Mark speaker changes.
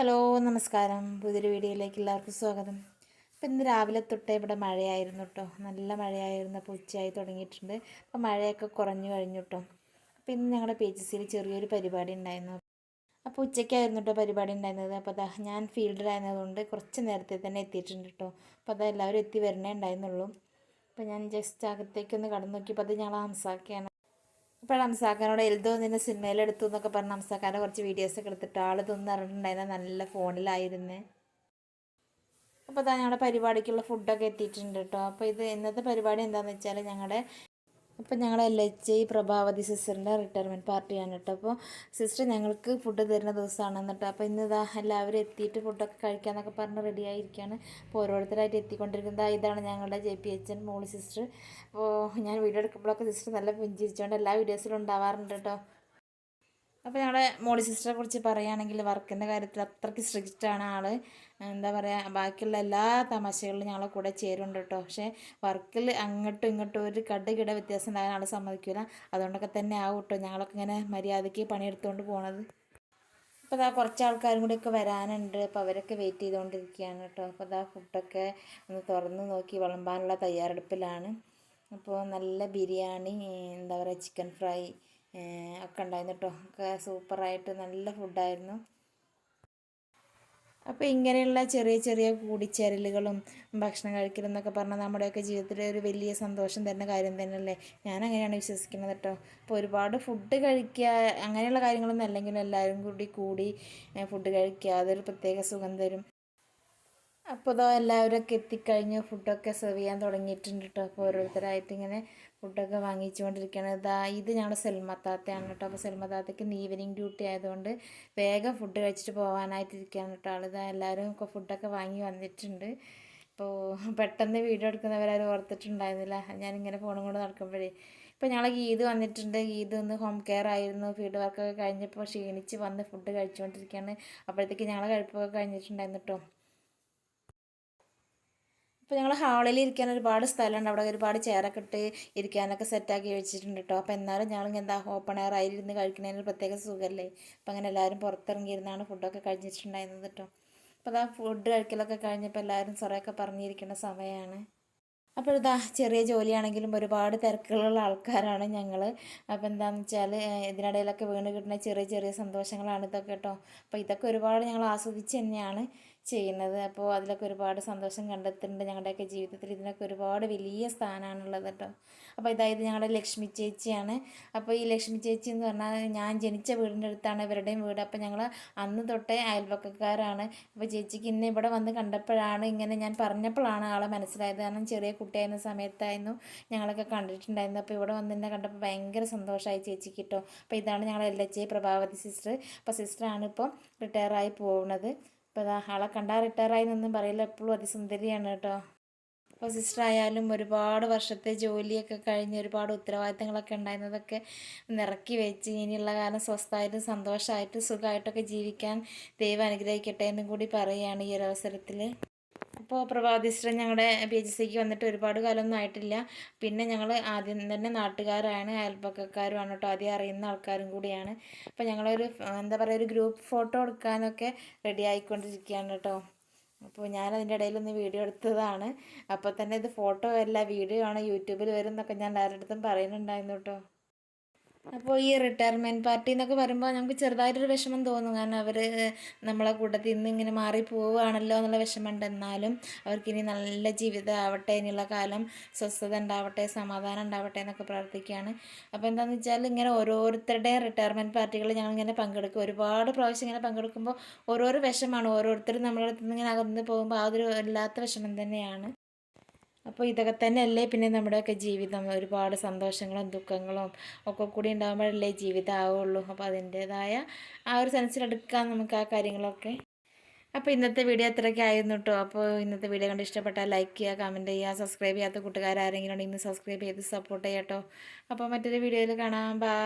Speaker 1: Hello നമസ്കാരം. പുതിയൊരു വീഡിയോയിലേക്ക് എല്ലാവർക്കും സ്വാഗതം. അപ്പോൾ ഇന്ന് രാവിലെ തൊട്ടേ ഇവിടെ മഴയായിരുന്നു കേട്ടോ, നല്ല മഴയായിരുന്നു. അപ്പോൾ ഉച്ചയായി തുടങ്ങിയിട്ടുണ്ട്. അപ്പോൾ മഴയൊക്കെ കുറഞ്ഞു കഴിഞ്ഞു കേട്ടോ. അപ്പോൾ ഇന്ന് ഞങ്ങളുടെ PHCയിൽ ചെറിയൊരു പരിപാടി ഉണ്ടായിരുന്നു. അപ്പോൾ ഉച്ചയ്ക്കായിരുന്നു കേട്ടോ പരിപാടി ഉണ്ടായിരുന്നത്. അപ്പോൾ അതാ ഞാൻ ഫീൽഡിലായിരുന്നതുകൊണ്ട് കുറച്ച് നേരത്തെ തന്നെ എത്തിയിട്ടുണ്ട് കേട്ടോ. അപ്പോൾ അതാ എല്ലാവരും എത്തി വരണേ ഉണ്ടായിരുന്നുള്ളൂ. അപ്പോൾ ഞാൻ ജസ്റ്റ് അകത്തേക്കൊന്ന് കടന്നു നോക്കിയപ്പോൾ അത് ഞങ്ങൾ ഹംസാക്കയാണ്. അപ്പോൾ ഹംസാക്കാനോട് എൽദോ നിന്നെ സിനിമയിലെടുത്തു എന്നൊക്കെ പറഞ്ഞ് ഹംസാക്കാൻ്റെ കുറച്ച് വീഡിയോസൊക്കെ എടുത്തിട്ട് ആൾ ഇതൊന്നും അറിഞ്ഞിട്ടുണ്ടായിരുന്ന നല്ല ഫോണിലായിരുന്നേ. അപ്പോൾ അതാ ഞങ്ങളുടെ പരിപാടിക്കുള്ള ഫുഡൊക്കെ എത്തിയിട്ടുണ്ട് കേട്ടോ. അപ്പോൾ ഇത് ഇന്നത്തെ പരിപാടി എന്താണെന്ന് വെച്ചാൽ ഞങ്ങൾ LHI പ്രഭാവതി സിസ്റ്ററിൻ്റെ റിട്ടയർമെൻറ്റ് പാർട്ടിയാണ് കേട്ടോ. അപ്പോൾ സിസ്റ്റർ ഞങ്ങൾക്ക് ഫുഡ് തരുന്ന ദിവസമാണ് എന്നിട്ട്. അപ്പോൾ ഇന്ന് ഇതാ എല്ലാവരും എത്തിയിട്ട് ഫുഡൊക്കെ കഴിക്കാമെന്നൊക്കെ പറഞ്ഞ് റെഡി ആയിരിക്കുകയാണ്. അപ്പോൾ ഓരോരുത്തരായിട്ട് എത്തിക്കൊണ്ടിരിക്കുന്നത് ഇതാണ് ഞങ്ങളുടെ JPHN മോളി സിസ്റ്റർ. അപ്പോൾ ഞാൻ വീഡിയോ എടുക്കുമ്പോഴൊക്കെ സിസ്റ്റർ നല്ല പുഞ്ചിരിച്ചുകൊണ്ട് എല്ലാ വീഡിയോസിലും ഉണ്ടാവാറുണ്ട് കേട്ടോ. അപ്പോൾ ഞങ്ങളുടെ മോളി സിസ്റ്ററെ കുറിച്ച് പറയുകയാണെങ്കിൽ വർക്കിൻ്റെ കാര്യത്തിൽ അത്രയ്ക്ക് സ്ട്രിക്റ്റാണ് ആൾ. എന്താ പറയുക, ബാക്കിയുള്ള എല്ലാ തമാശകളിലും ഞങ്ങളെ കൂടെ ചേരുന്നുണ്ട് കേട്ടോ. പക്ഷേ വർക്കിൽ അങ്ങോട്ടും ഇങ്ങോട്ടും ഒരു കടുകിട വ്യത്യാസം ഉണ്ടാകാൻ ആൾ സമ്മതിക്കില്ല. അതുകൊണ്ടൊക്കെ തന്നെ ആവും കേട്ടോ ഞങ്ങളൊക്കെ ഇങ്ങനെ മര്യാദയ്ക്ക് പണിയെടുത്തുകൊണ്ട് പോണത്. അപ്പോൾ അതാ കുറച്ച് ആൾക്കാരും കൂടിയൊക്കെ വരാനുണ്ട്. അപ്പോൾ അവരൊക്കെ വെയിറ്റ് ചെയ്തുകൊണ്ടിരിക്കുകയാണ് കേട്ടോ. അപ്പോൾ അതാ ഫുഡൊക്കെ ഒന്ന് തുറന്ന് നോക്കി വിളമ്പാനുള്ള തയ്യാറെടുപ്പിലാണ്. അപ്പോൾ നല്ല ബിരിയാണി, എന്താ പറയുക, ചിക്കൻ ഫ്രൈ ഒക്കെ ഉണ്ടായിരുന്നു കേട്ടോ. ഒക്കെ സൂപ്പറായിട്ട് നല്ല ഫുഡായിരുന്നു. അപ്പോൾ ഇങ്ങനെയുള്ള ചെറിയ ചെറിയ കൂടിച്ചേരലുകളും ഭക്ഷണം കഴിക്കലും എന്നൊക്കെ പറഞ്ഞാൽ നമ്മുടെയൊക്കെ ജീവിതത്തിൽ ഒരു വലിയ സന്തോഷം തരുന്ന കാര്യം തന്നെയല്ലേ. ഞാൻ അങ്ങനെയാണ് വിശ്വസിക്കുന്നത് കേട്ടോ. അപ്പോൾ ഒരുപാട് ഫുഡ് കഴിക്കുക അങ്ങനെയുള്ള കാര്യങ്ങളൊന്നും അല്ലെങ്കിലും എല്ലാവരും കൂടി ഫുഡ് കഴിക്കുക, അതൊരു പ്രത്യേക സുഖം തരും. അപ്പോൾ ഇതോ എല്ലാവരൊക്കെ എത്തിക്കഴിഞ്ഞ് ഫുഡൊക്കെ സെർവ് ചെയ്യാൻ തുടങ്ങിയിട്ടുണ്ട് കേട്ടോ. അപ്പോൾ ഓരോരുത്തരായിട്ട് ഇങ്ങനെ ഫുഡൊക്കെ വാങ്ങിച്ചുകൊണ്ടിരിക്കുകയാണ്. ഇത് ഞങ്ങളുടെ സെൽമത്താത്തയാണ് കേട്ടോ. അപ്പോൾ സെൽമത്താത്തയ്ക്ക് ഈവനിങ് ഡ്യൂട്ടി ആയതുകൊണ്ട് വേഗം ഫുഡ് കഴിച്ചിട്ട് പോകാനായിട്ടിരിക്കുകയാണ് കേട്ടോ. എല്ലാവരും ഒക്കെ ഫുഡൊക്കെ വാങ്ങി വന്നിട്ടുണ്ട്. അപ്പോൾ പെട്ടെന്ന് വീഡിയോ എടുക്കുന്നവരാരും ഓർത്തിട്ടുണ്ടായിരുന്നില്ല. ഞാനിങ്ങനെ ഫോണും കൊണ്ട് നടക്കുമ്പോഴേ. ഇപ്പോൾ ഞങ്ങളെ ഗീത് വന്നിട്ടുണ്ട്. ഗീത് ഒന്ന് ഹോം കെയർ ആയിരുന്നു. ഫീൽഡ് വർക്കൊക്കെ കഴിഞ്ഞപ്പോൾ ക്ഷീണിച്ച് വന്ന് ഫുഡ് കഴിച്ചുകൊണ്ടിരിക്കുകയാണ്. അപ്പോഴത്തേക്ക് ഞങ്ങളെ കഴിപ്പൊക്കെ കഴിഞ്ഞിട്ടുണ്ടായിരുന്നു കേട്ടോ. അപ്പോൾ ഞങ്ങൾ ഹാളിൽ ഇരിക്കാൻ ഒരുപാട് സ്ഥലമുണ്ട്. അവിടെ ഒരുപാട് ചെയറൊക്കെ ഇട്ട് ഇരിക്കാനൊക്കെ സെറ്റാക്കി വെച്ചിട്ടുണ്ട് കേട്ടോ. അപ്പോൾ എന്നാലും ഞങ്ങൾ എന്താ ഓപ്പൺ എയർ ആയിരുന്ന് കഴിക്കുന്നതിന് പ്രത്യേക സുഖമല്ലേ. അപ്പോൾ അങ്ങനെ എല്ലാവരും പുറത്തിറങ്ങിയിരുന്നാണ് ഫുഡൊക്കെ കഴിച്ചിട്ടുണ്ടായിരുന്നത് കേട്ടോ. അപ്പോൾ അതാ ഫുഡ് കഴിക്കലൊക്കെ കഴിഞ്ഞപ്പോൾ എല്ലാവരും സൊറയൊക്കെ പറഞ്ഞിരിക്കുന്ന സമയമാണ്. അപ്പോൾ ഇതാ ചെറിയ ജോലിയാണെങ്കിലും ഒരുപാട് തിരക്കുകളുള്ള ആൾക്കാരാണ് ഞങ്ങൾ. അപ്പോൾ എന്താണെന്ന് വെച്ചാൽ ഇതിനിടയിലൊക്കെ വീണ് കിട്ടുന്ന ചെറിയ ചെറിയ സന്തോഷങ്ങളാണ് ഇതൊക്കെ കേട്ടോ. അപ്പോൾ ഇതൊക്കെ ഒരുപാട് ഞങ്ങൾ ആസ്വദിച്ച് തന്നെയാണ് ചെയ്യുന്നത്. അപ്പോൾ അതിലൊക്കെ ഒരുപാട് സന്തോഷം കണ്ടെത്തുന്നുണ്ട്. ഞങ്ങളുടെയൊക്കെ ജീവിതത്തിൽ ഇതിനൊക്കെ ഒരുപാട് വലിയ സ്ഥാനമാണുള്ളത് കേട്ടോ. അപ്പോൾ ഇതായത് ഞങ്ങളുടെ ലക്ഷ്മി ചേച്ചിയാണ്. അപ്പോൾ ഈ ലക്ഷ്മി ചേച്ചി എന്ന് പറഞ്ഞാൽ ഞാൻ ജനിച്ച വീടിൻ്റെ അടുത്താണ് ഇവരുടെയും വീട്. അപ്പോൾ ഞങ്ങൾ അന്ന് തൊട്ടേ അയൽപക്കക്കാരാണ്. അപ്പോൾ ചേച്ചിക്ക് ഇന്നെ ഇവിടെ വന്ന് കണ്ടപ്പോഴാണ്, ഇങ്ങനെ ഞാൻ പറഞ്ഞപ്പോഴാണ് ആളെ മനസ്സിലായത്. കാരണം ചെറിയ കുട്ടിയായിരുന്ന സമയത്തായിരുന്നു ഞങ്ങളൊക്കെ കണ്ടിട്ടുണ്ടായിരുന്നു. അപ്പോൾ ഇവിടെ വന്ന് എന്നെ കണ്ടപ്പോൾ ഭയങ്കര സന്തോഷമായി ചേച്ചിക്ക് കേട്ടോ. അപ്പോൾ ഇതാണ് ഞങ്ങളുടെ LHI പ്രഭാവതി സിസ്റ്റർ. അപ്പോൾ സിസ്റ്ററാണ് ഇപ്പോൾ റിട്ടയറായി പോകുന്നത്. അപ്പോൾ ആളെ കണ്ടാൽ റിട്ടയറായി എന്നൊന്നും പറയില്ല, എപ്പോഴും അതിസുന്ദരിയാണ് കേട്ടോ. അപ്പോൾ സിസ്റ്റർ ആയാലും ഒരുപാട് വർഷത്തെ ജോലിയൊക്കെ കഴിഞ്ഞ് ഒരുപാട് ഉത്തരവാദിത്തങ്ങളൊക്കെ ഉണ്ടായിരുന്നതൊക്കെ നിറക്കി വെച്ച് ഇനിയുള്ള കാലം സ്വസ്ഥമായിട്ടും സന്തോഷമായിട്ടും സുഖമായിട്ടൊക്കെ ജീവിക്കാൻ ദൈവം അനുഗ്രഹിക്കട്ടെ എന്നും കൂടി പറയുകയാണ് ഈ ഒരു അവസരത്തിൽ. അപ്പോൾ പ്രഭാതി സിസ്റ്റർ ഞങ്ങളുടെ PHCക്ക് വന്നിട്ട് ഒരുപാട് കാലമൊന്നും ആയിട്ടില്ല. പിന്നെ ഞങ്ങൾ ആദ്യം തന്നെ നാട്ടുകാരാണ്, അയൽപ്പക്കക്കാരുമാണ് കേട്ടോ. ആദ്യം അറിയുന്ന ആൾക്കാരും കൂടിയാണ്. അപ്പോൾ ഞങ്ങളൊരു എന്താ പറയുക, ഒരു ഗ്രൂപ്പ് ഫോട്ടോ എടുക്കാനൊക്കെ റെഡി ആയിക്കൊണ്ടിരിക്കുകയാണ് കേട്ടോ. അപ്പോൾ ഞാൻ അതിൻ്റെ ഇടയിലൊന്ന് വീഡിയോ എടുത്തതാണ്. അപ്പോൾ തന്നെ ഇത് ഫോട്ടോ അല്ല വീഡിയോ ആണ്, യൂട്യൂബിൽ വരും എന്നൊക്കെ ഞാൻ എല്ലാവരുടെ അടുത്തും പറയുന്നുണ്ടായിരുന്നു കേട്ടോ. അപ്പോൾ ഈ റിട്ടയർമെൻറ്റ് പാർട്ടി എന്നൊക്കെ പറയുമ്പോൾ നമുക്ക് ചെറുതായിട്ടൊരു വിഷമം തോന്നും. കാരണം അവർ നമ്മളെ കൂട്ടത്തിൽ നിന്ന് ഇങ്ങനെ മാറി പോവുകയാണല്ലോ എന്നുള്ള വിഷമമുണ്ട്. എന്നാലും അവർക്കിനി നല്ല ജീവിതം ആവട്ടെ, ഇനിയുള്ള കാലം സ്വസ്ഥത ഉണ്ടാവട്ടെ, സമാധാനം ഉണ്ടാവട്ടെ എന്നൊക്കെ പ്രാർത്ഥിക്കുകയാണ്. അപ്പോൾ എന്താണെന്ന് വെച്ചാൽ ഇങ്ങനെ ഓരോരുത്തരുടെ റിട്ടയർമെൻറ്റ് പാർട്ടികൾ ഞങ്ങളിങ്ങനെ പങ്കെടുക്കും. ഒരുപാട് പ്രാവശ്യം ഇങ്ങനെ പങ്കെടുക്കുമ്പോൾ ഓരോരോ വിഷമമാണ്. ഓരോരുത്തരും നമ്മുടെ അടുത്ത് നിന്ന് ഇങ്ങനെ അകന്ന് പോകുമ്പോൾ അതൊരു വല്ലാത്ത വിഷമം തന്നെയാണ്. അപ്പോൾ ഇതൊക്കെ തന്നെയല്ലേ പിന്നെ നമ്മുടെയൊക്കെ ജീവിതം. ഒരുപാട് സന്തോഷങ്ങളും ദുഃഖങ്ങളും ഒക്കെ കൂടി ഉണ്ടാകുമ്പോഴല്ലേ ജീവിതം ആവുള്ളൂ. അപ്പോൾ അതിൻ്റേതായ ആ ഒരു സെൻസിലെടുക്കാം നമുക്ക് ആ കാര്യങ്ങളൊക്കെ. അപ്പോൾ ഇന്നത്തെ വീഡിയോ അത്രയൊക്കെ ആയിരുന്നു കേട്ടോ. അപ്പോൾ ഇന്നത്തെ വീഡിയോ കണ്ട് ഇഷ്ടപ്പെട്ടാൽ ലൈക്ക് ചെയ്യുക, കമൻറ്റ് ചെയ്യുക, സബ്സ്ക്രൈബ് ചെയ്യാത്ത കൂട്ടുകാരെങ്കിലും ഉണ്ടെങ്കിൽ ഇന്ന് സബ്സ്ക്രൈബ് ചെയ്ത് സപ്പോർട്ട് ചെയ്യാം കേട്ടോ. അപ്പോൾ മറ്റൊരു വീഡിയോയിൽ കാണാം. ബൈ.